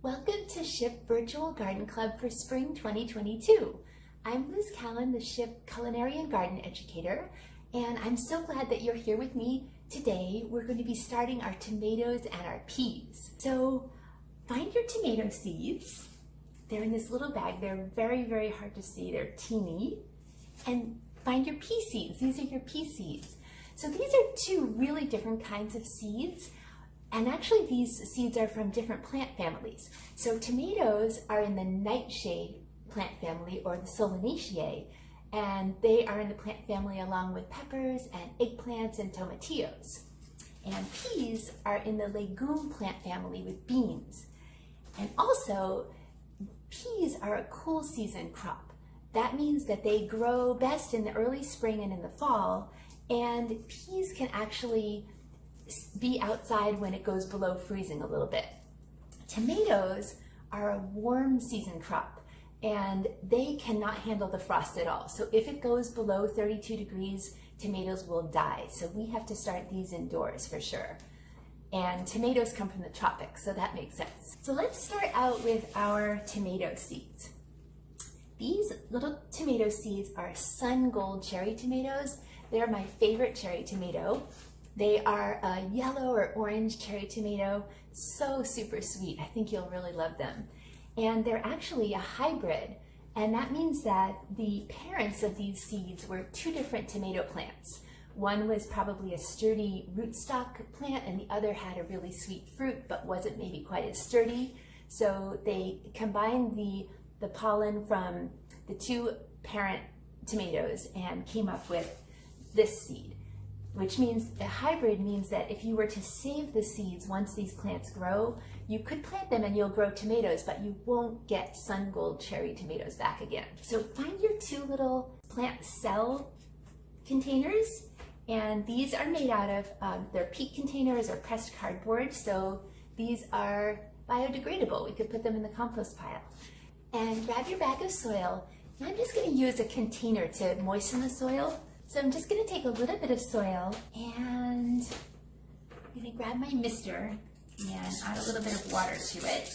Welcome to SHIP Virtual Garden Club for Spring 2022. I'm Liz Callan, the SHIP Culinary and Garden Educator, and I'm so glad that you're here with me today. We're going to be starting our tomatoes and our peas. So find your tomato seeds. They're in this little bag. They're very, very hard to see. They're teeny. And find your pea seeds. These are your pea seeds. So these are two really different kinds of seeds. And actually these seeds are from different plant families. So tomatoes are in the nightshade plant family, or the Solanaceae, and they are in the plant family along with peppers and eggplants and tomatillos. And peas are in the legume plant family with beans. And also, peas are a cool season crop. That means that they grow best in the early spring and in the fall, and peas can actually be outside when it goes below freezing a little bit. Tomatoes are a warm season crop, and they cannot handle the frost at all. So if it goes below 32 degrees, tomatoes will die. So we have to start these indoors for sure. And tomatoes come from the tropics, so that makes sense. So let's start out with our tomato seeds. These little tomato seeds are sun gold cherry tomatoes. They're my favorite cherry tomato. They are a yellow or orange cherry tomato, so super sweet. I think you'll really love them. And they're actually a hybrid, and that means that the parents of these seeds were two different tomato plants. One was probably a sturdy rootstock plant, and the other had a really sweet fruit, but wasn't maybe quite as sturdy. So they combined the pollen from the two parent tomatoes and came up with this seed. Which means a hybrid means that if you were to save the seeds once these plants grow, you could plant them and you'll grow tomatoes, but you won't get sun gold cherry tomatoes back again. So find your two little plant cell containers, and these are made out of, they're peat containers or pressed cardboard, so these are biodegradable. We could put them in the compost pile. And grab your bag of soil, and I'm just going to use a container to moisten the soil. So I'm just going to take a little bit of soil, and I'm going to grab my mister and add a little bit of water to it.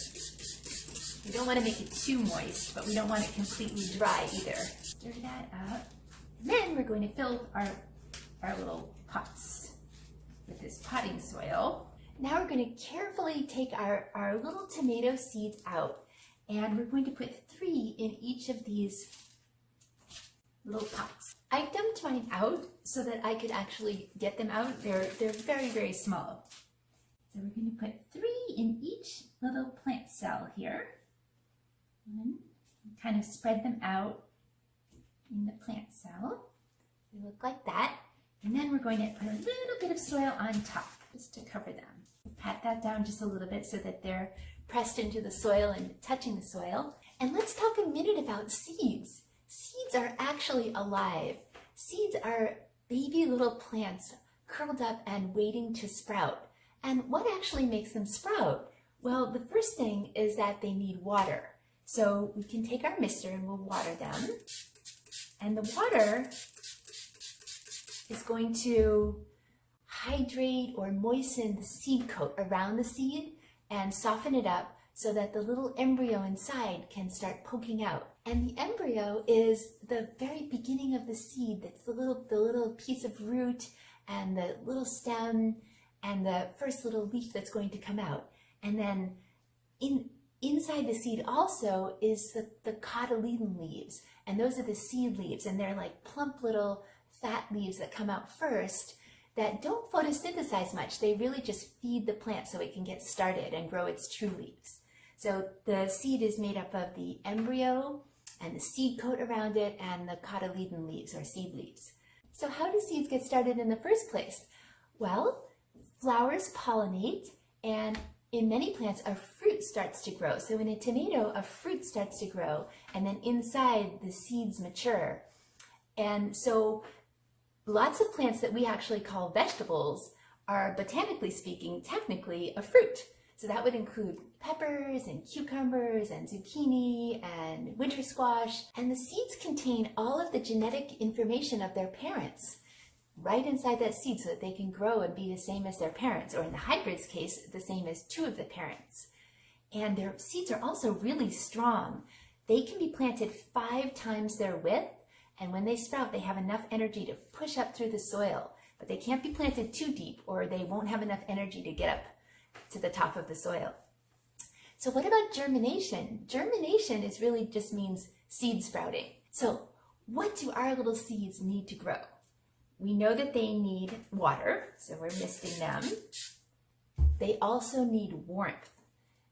We don't want to make it too moist, but we don't want it completely dry either. Stir that up. And then we're going to fill our little pots with this potting soil. Now we're going to carefully take our little tomato seeds out, and we're going to put 3 in each of these little pots. I dumped mine out so that I could actually get them out. They're very, very small. So we're going to put 3 in each little plant cell here. And kind of spread them out in the plant cell. They look like that. And then we're going to put a little bit of soil on top just to cover them. Pat that down just a little bit so that they're pressed into the soil and touching the soil. And let's talk a minute about seeds. Seeds are actually alive. Seeds are baby little plants curled up and waiting to sprout. And what actually makes them sprout? Well, the first thing is that they need water. So we can take our mister and we'll water them. And the water is going to hydrate or moisten the seed coat around the seed and soften it up so that the little embryo inside can start poking out. And the embryo is the very beginning of the seed. That's the little piece of root and the little stem and the first little leaf that's going to come out. And then inside the seed also is the cotyledon leaves. And those are the seed leaves. And they're like plump little fat leaves that come out first that don't photosynthesize much. They really just feed the plant so it can get started and grow its true leaves. So the seed is made up of the embryo and the seed coat around it and the cotyledon leaves or seed leaves. So how do seeds get started in the first place? Well, flowers pollinate, and in many plants a fruit starts to grow. So in a tomato, a fruit starts to grow, and then inside the seeds mature. And so lots of plants that we actually call vegetables are, botanically speaking, technically a fruit. So that would include peppers and cucumbers and zucchini and winter squash. And the seeds contain all of the genetic information of their parents right inside that seed so that they can grow and be the same as their parents, or in the hybrid's case, the same as 2 of the parents. and their seeds are also really strong. They can be planted 5 times their width, and when they sprout, they have enough energy to push up through the soil, but they can't be planted too deep or they won't have enough energy to get up to the top of the soil. So what about germination? Germination really just means seed sprouting. So what do our little seeds need to grow? We know that they need water, so we're misting them. They also need warmth.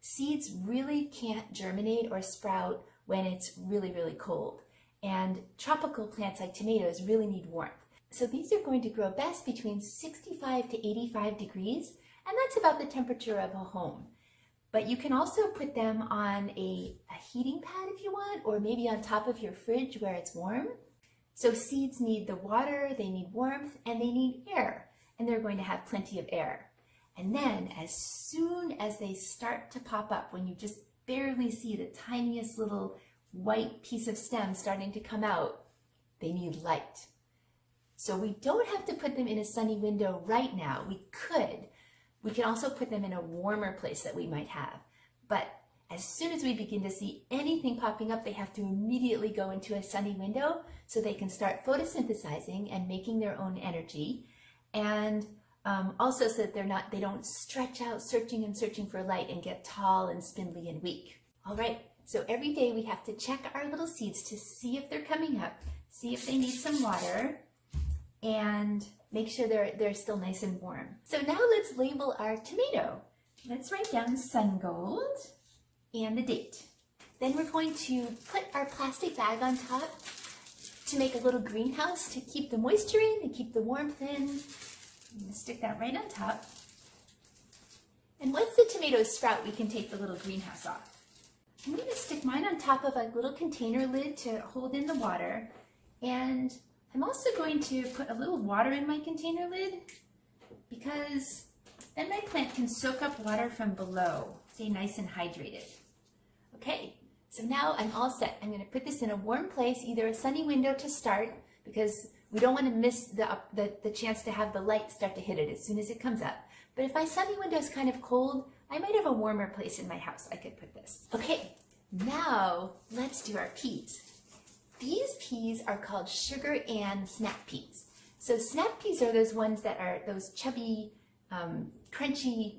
Seeds really can't germinate or sprout when it's really, really cold. And tropical plants like tomatoes really need warmth. So these are going to grow best between 65 to 85 degrees, and that's about the temperature of a home. But you can also put them on a heating pad if you want, or maybe on top of your fridge where it's warm. So seeds need the water, they need warmth, and they need air, and they're going to have plenty of air. And then as soon as they start to pop up, when you just barely see the tiniest little white piece of stem starting to come out, they need light. So we don't have to put them in a sunny window right now. We could. We can also put them in a warmer place that we might have. But as soon as we begin to see anything popping up, they have to immediately go into a sunny window so they can start photosynthesizing and making their own energy. And also so that they don't stretch out searching for light and get tall and spindly and weak. All right, so every day we have to check our little seeds to see if they're coming up, see if they need some water, and make sure they're still nice and warm. So now let's label our tomato. Let's write down Sun Gold and the date. Then we're going to put our plastic bag on top to make a little greenhouse to keep the moisture in and keep the warmth in. I'm going to stick that right on top. And once the tomatoes sprout, we can take the little greenhouse off. I'm going to stick mine on top of a little container lid to hold in the water. And I'm also going to put a little water in my container lid because then my plant can soak up water from below, stay nice and hydrated. Okay, so now I'm all set. I'm going to put this in a warm place, either a sunny window to start, because we don't want to miss the chance to have the light start to hit it as soon as it comes up. But if my sunny window is kind of cold, I might have a warmer place in my house I could put this. Okay, now let's do our peas. These peas are called sugar and snap peas. So snap peas are those ones that are those chubby, crunchy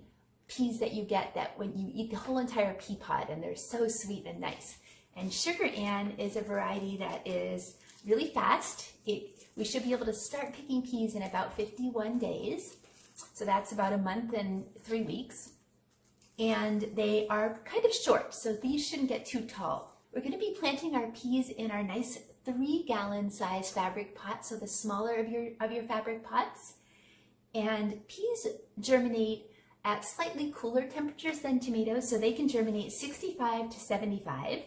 peas that you get that when you eat the whole entire pea pod, and they're so sweet and nice. And sugar Ann is a variety that is really fast. We should be able to start picking peas in about 51 days. So that's about a month and 3 weeks. And they are kind of short, so these shouldn't get too tall. We're going to be planting our peas in our nice 3-gallon size fabric pot, so the smaller of your fabric pots. And peas germinate at slightly cooler temperatures than tomatoes, so they can germinate 65 to 75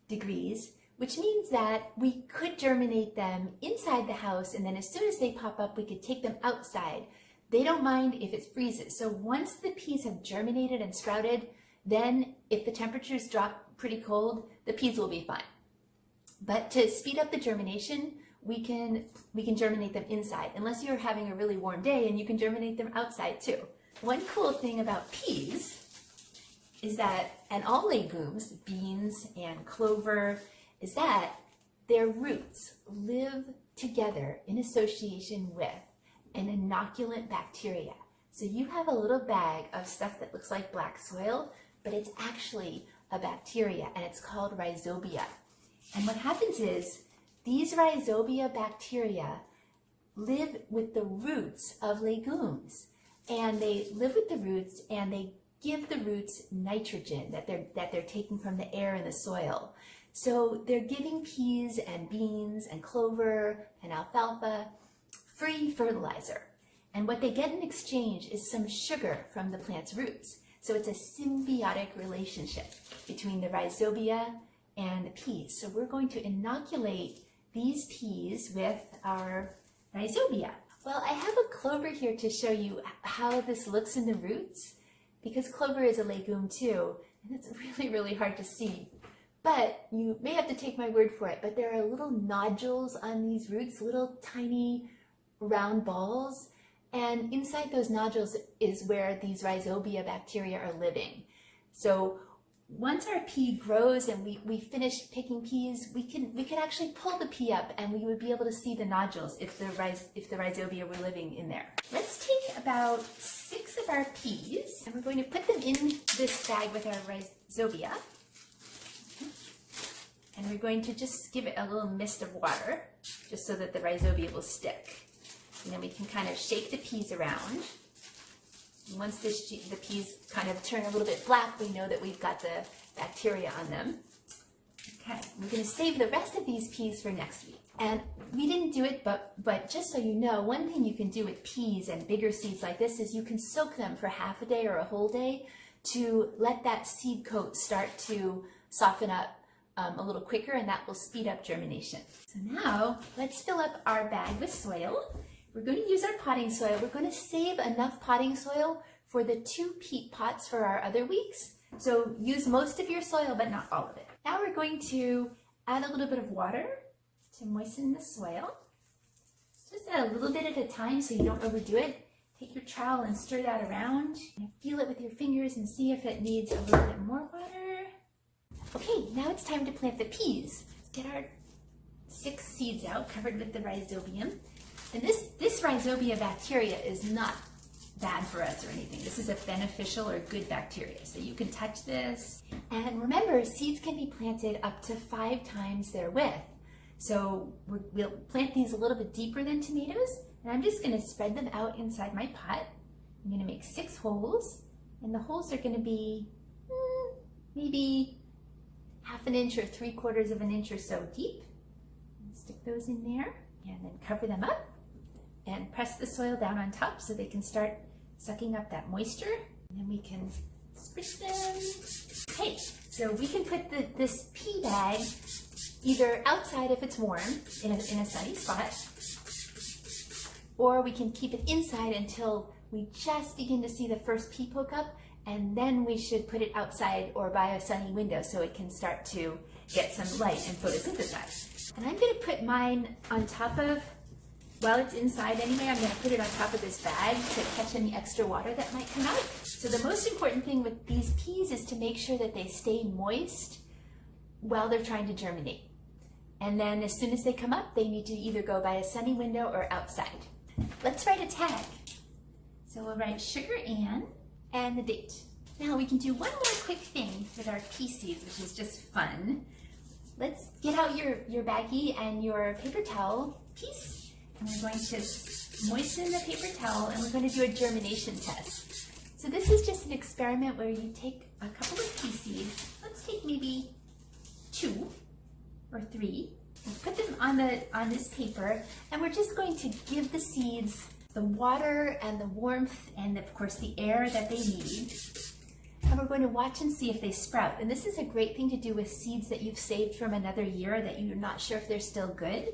degrees, which means that we could germinate them inside the house, and then as soon as they pop up, we could take them outside. They don't mind if it freezes. So once the peas have germinated and sprouted, then if the temperatures drop pretty cold, the peas will be fine. But to speed up the germination, we can germinate them inside, unless you're having a really warm day, and you can germinate them outside too. One cool thing about peas is that, and all legumes, beans and clover, is that their roots live together in association with an inoculant bacteria. So you have a little bag of stuff that looks like black soil, but it's actually a bacteria, and it's called Rhizobia. And what happens is these Rhizobia bacteria live with the roots of legumes, and they live with the roots, and they give the roots nitrogen that they're taking from the air and the soil. So they're giving peas and beans and clover and alfalfa free fertilizer. And what they get in exchange is some sugar from the plant's roots. So it's a symbiotic relationship between the Rhizobia and the peas. So we're going to inoculate these peas with our Rhizobia. Well, I have a clover here to show you how this looks in the roots, because clover is a legume too, and it's really, really hard to see. But you may have to take my word for it, but there are little nodules on these roots, little tiny round balls, and inside those nodules is where these Rhizobia bacteria are living. So once our pea grows and we finish picking peas, we can actually pull the pea up and we would be able to see the nodules if the Rhizobia were living in there. Let's take about 6 of our peas and we're going to put them in this bag with our Rhizobia. And we're going to just give it a little mist of water just so that the Rhizobia will stick. And then we can kind of shake the peas around. Once the peas kind of turn a little bit black, we know that we've got the bacteria on them. Okay, we're going to save the rest of these peas for next week. And we didn't do it, but just so you know, one thing you can do with peas and bigger seeds like this is you can soak them for half a day or a whole day to let that seed coat start to soften up a little quicker, and that will speed up germination. So now let's fill up our bag with soil. We're going to use our potting soil. We're going to save enough potting soil for the 2 peat pots for our other weeks. So use most of your soil, but not all of it. Now we're going to add a little bit of water to moisten the soil. Just add a little bit at a time so you don't overdo it. Take your trowel and stir that around. And feel it with your fingers and see if it needs a little bit more water. Okay, now it's time to plant the peas. Let's get our 6 seeds out covered with the rhizobium. And this Rhizobia bacteria is not bad for us or anything. This is a beneficial or good bacteria. So you can touch this. And remember, seeds can be planted up to 5 times their width. So we'll plant these a little bit deeper than tomatoes. And I'm just going to spread them out inside my pot. I'm going to make 6 holes. And the holes are going to be maybe 1/2 inch or 3/4 inch or so deep. Stick those in there and then cover them up. And press the soil down on top so they can start sucking up that moisture. And then we can spritz them. Okay, so we can put this pea bag either outside if it's warm in a sunny spot, or we can keep it inside until we just begin to see the first pea poke up, and then we should put it outside or by a sunny window so it can start to get some light and photosynthesize. And I'm going to put mine on top of, while it's inside anyway, I'm going to put it on top of this bag to catch any extra water that might come out. So the most important thing with these peas is to make sure that they stay moist while they're trying to germinate. And then as soon as they come up, they need to either go by a sunny window or outside. Let's write a tag. So we'll write Sugar Ann and the date. Now we can do one more quick thing with our pea seeds, which is just fun. Let's get out your baggie and your paper towel piece. And we're going to moisten the paper towel and we're going to do a germination test. So this is just an experiment where you take a couple of pea seeds. Let's take maybe 2 or 3 and put them on this paper, and we're just going to give the seeds the water and the warmth and of course the air that they need. And we're going to watch and see if they sprout. And this is a great thing to do with seeds that you've saved from another year that you're not sure if they're still good.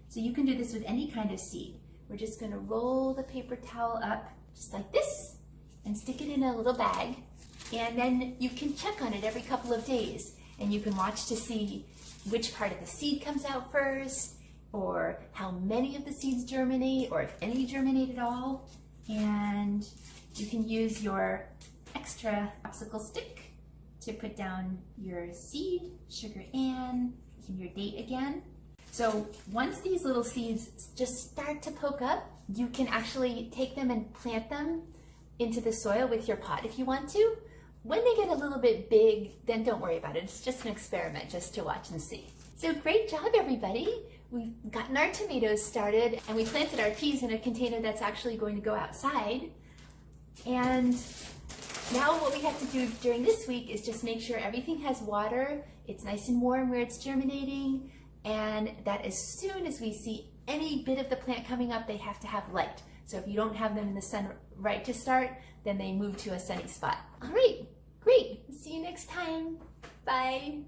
So you can do this with any kind of seed. We're just going to roll the paper towel up just like this and stick it in a little bag. And then you can check on it every couple of days. And you can watch to see which part of the seed comes out first, or how many of the seeds germinate, or if any germinate at all. And you can use your extra popsicle stick to put down your seed, Sugar Ann, and your date again. So once these little seeds just start to poke up, you can actually take them and plant them into the soil with your pot if you want to. When they get a little bit big, then don't worry about it. It's just an experiment just to watch and see. So great job, everybody. We've gotten our tomatoes started and we planted our peas in a container that's actually going to go outside. And now what we have to do during this week is just make sure everything has water, it's nice and warm where it's germinating, and that as soon as we see any bit of the plant coming up, they have to have light. So if you don't have them in the sun right to start, then they move to a sunny spot. All right, great. See you next time. Bye.